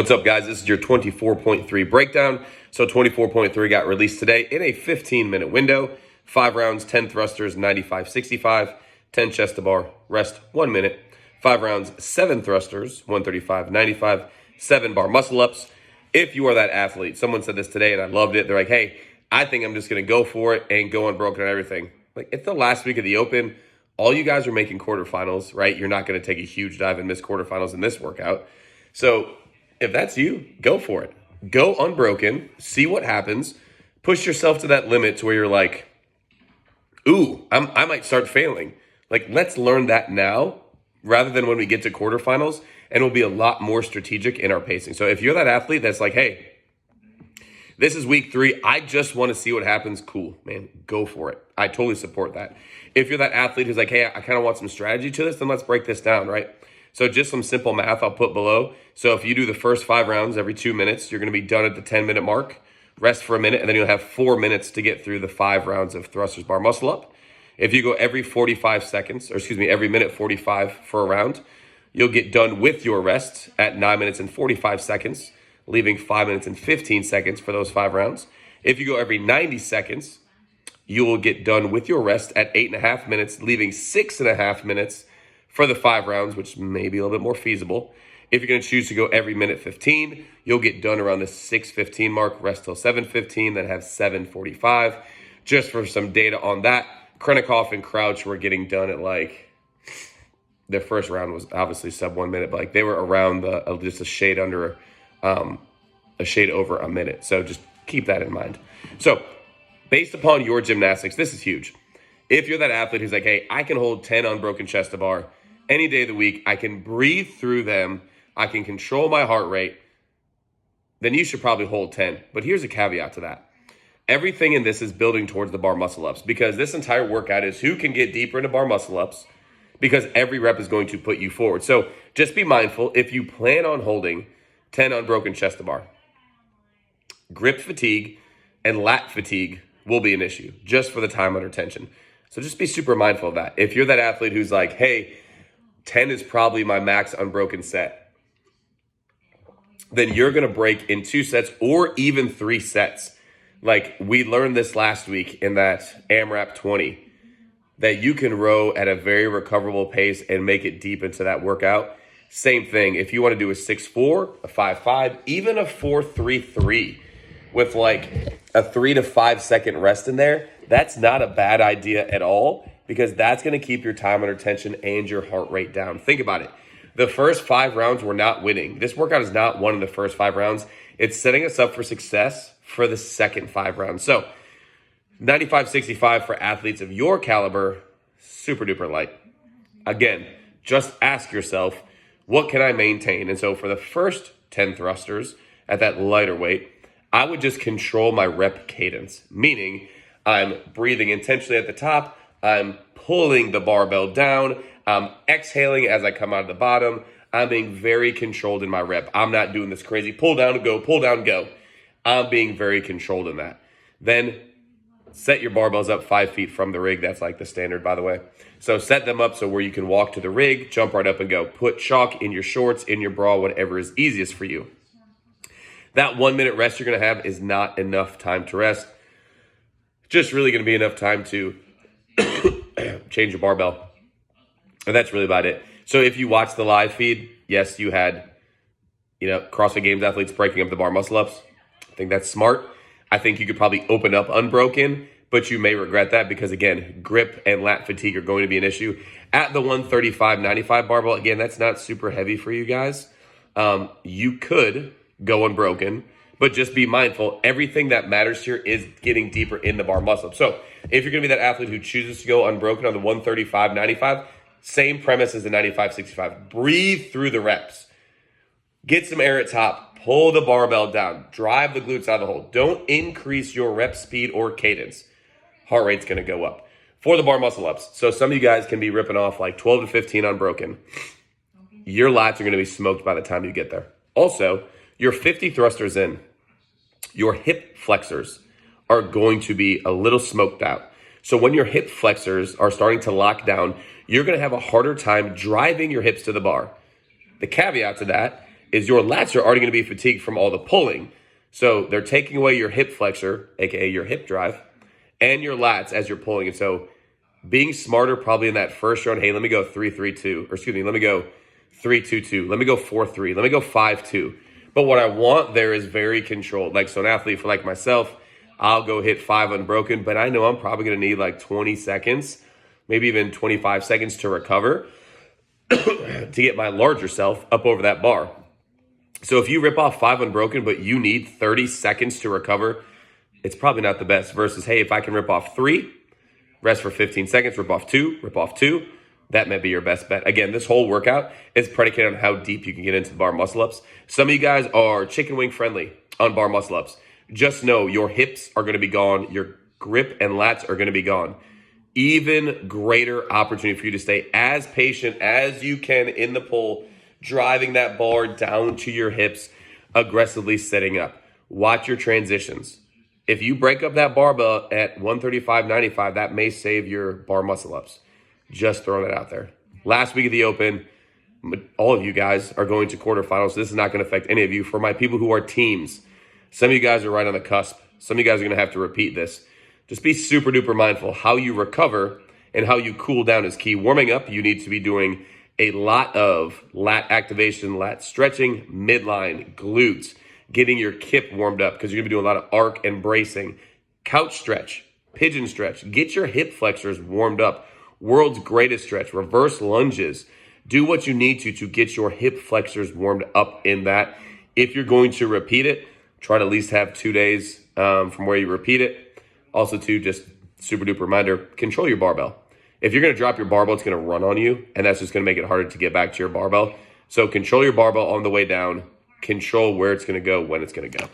What's up, guys? This is your 24.3 breakdown. So 24.3 got released today in a 15-minute window. 5 rounds, 10 thrusters, 95-65, 10 chest to bar, rest 1 minute. 5 rounds, 7 thrusters, 135-95, 7 bar muscle ups. If you are that athlete, someone said this today and I loved it. They're like, hey, I think I'm just going to go for it and go unbroken on everything. Like, it's the last week of the Open. All you guys are making quarterfinals, right? You're not going to take a huge dive and miss quarterfinals in this workout. So if that's you, go for it. Go unbroken, see what happens, push yourself to that limit to where you're like, ooh, I might start failing. Like, let's learn that now rather than when we get to quarterfinals, and we'll be a lot more strategic in our pacing. So if you're that athlete that's like, hey, this is week 3, I just want to see what happens, cool, man, go for it. I totally support that. If you're that athlete who's like, hey, I kind of want some strategy to this, then let's break this down, right? So just some simple math I'll put below. So if you do the first 5 rounds every 2 minutes, you're going to be done at the 10-minute mark. Rest for a minute, and then you'll have 4 minutes to get through the 5 rounds of thrusters, bar, muscle up. If you go every 45 seconds, or excuse me, every minute 45 for a round, you'll get done with your rest at 9 minutes and 45 seconds, leaving 5 minutes and 15 seconds for those 5 rounds. If you go every 90 seconds, you will get done with your rest at 8.5 minutes, leaving 6.5 minutes for the 5 rounds, which may be a little bit more feasible. If you're going to choose to go every minute 15, you'll get done around the 6:15 mark, rest till 7:15, then have 7:45. Just for some data on that, Krennikov and Crouch were getting done at like, their first round was obviously sub 1 minute, but like they were around just a shade under, a shade over a minute. So just keep that in mind. So based upon your gymnastics, this is huge. If you're that athlete who's like, hey, I can hold 10 unbroken chest to bar any day of the week, I can breathe through them, I can control my heart rate, then you should probably hold 10. But here's a caveat to that. Everything in this is building towards the bar muscle ups, because this entire workout is who can get deeper into bar muscle ups, because every rep is going to put you forward. So just be mindful, if you plan on holding 10 unbroken chest to bar, grip fatigue and lat fatigue will be an issue just for the time under tension. So just be super mindful of that. If you're that athlete who's like, hey, 10 is probably my max unbroken set, then you're going to break in 2 sets or even 3 sets. Like we learned this last week in that AMRAP 20, that you can row at a very recoverable pace and make it deep into that workout. Same thing. If you want to do a 6-4, a 5-5, even a 4-3-3 with like a 3 to 5 second rest in there, that's not a bad idea at all, because that's going to keep your time under tension and your heart rate down. Think about it. The first 5 rounds we're not winning. This workout is not won in the first 5 rounds. It's setting us up for success for the second 5 rounds. So 95-65 for athletes of your caliber, super duper light. Again, just ask yourself, what can I maintain? And so for the first 10 thrusters at that lighter weight, I would just control my rep cadence, meaning I'm breathing intentionally at the top, I'm pulling the barbell down, I'm exhaling as I come out of the bottom, I'm being very controlled in my rep. I'm not doing this crazy pull down, go. I'm being very controlled in that. Then set your barbells up 5 feet from the rig. That's like the standard, by the way. So set them up so where you can walk to the rig, jump right up and go. Put chalk in your shorts, in your bra, whatever is easiest for you. That 1 minute rest you're going to have is not enough time to rest. Just really going to be enough time to change your barbell. And that's really about it. So if you watch the live feed, yes, you had, CrossFit Games athletes breaking up the bar muscle ups. I think that's smart. I think you could probably open up unbroken, but you may regret that because, again, grip and lat fatigue are going to be an issue. At the 135-95 barbell, again, that's not super heavy for you guys. You could go unbroken, but just be mindful. Everything that matters here is getting deeper in the bar muscle. So if you're going to be that athlete who chooses to go unbroken on the 135-95, same premise as the 95-65. Breathe through the reps. Get some air at top. Pull the barbell down. Drive the glutes out of the hole. Don't increase your rep speed or cadence. Heart rate's going to go up. For the bar muscle ups, so some of you guys can be ripping off like 12 to 15 unbroken. Your lats are going to be smoked by the time you get there. Also, your 50 thrusters in, your hip flexors are going to be a little smoked out. So when your hip flexors are starting to lock down, you're going to have a harder time driving your hips to the bar. The caveat to that is your lats are already going to be fatigued from all the pulling. So they're taking away your hip flexor, aka your hip drive, and your lats as you're pulling. And so being smarter probably in that first round, hey, let me go 3-3-2, or excuse me, let me go 3-2-2, let me go 4-3, let me go 5-2. But what I want there is very controlled. Like, so an athlete for like myself, I'll go hit 5 unbroken, but I know I'm probably going to need like 20 seconds, maybe even 25 seconds to recover to get my larger self up over that bar. So if you rip off 5 unbroken, but you need 30 seconds to recover, it's probably not the best versus, hey, if I can rip off 3, rest for 15 seconds, rip off 2, that may be your best bet. Again, this whole workout is predicated on how deep you can get into the bar muscle ups. Some of you guys are chicken wing friendly on bar muscle ups. Just know your hips are going to be gone. Your grip and lats are going to be gone. Even greater opportunity for you to stay as patient as you can in the pull, driving that bar down to your hips, aggressively setting up. Watch your transitions. If you break up that barbell at 135.95, that may save your bar muscle ups. Just throwing it out there. Last week of the Open, all of you guys are going to quarterfinals. So this is not going to affect any of you. For my people who are teams, some of you guys are right on the cusp. Some of you guys are going to have to repeat this. Just be super duper mindful. How you recover and how you cool down is key. Warming up, you need to be doing a lot of lat activation, lat stretching, midline, glutes, getting your kip warmed up because you're going to be doing a lot of arc and bracing. Couch stretch, pigeon stretch. Get your hip flexors warmed up. World's greatest stretch, reverse lunges. Do what you need to get your hip flexors warmed up in that. If you're going to repeat it, try to at least have 2 days from where you repeat it. Also, too, just super duper reminder, control your barbell. If you're going to drop your barbell, it's going to run on you, and that's just going to make it harder to get back to your barbell. So control your barbell on the way down. Control where it's going to go, when it's going to go.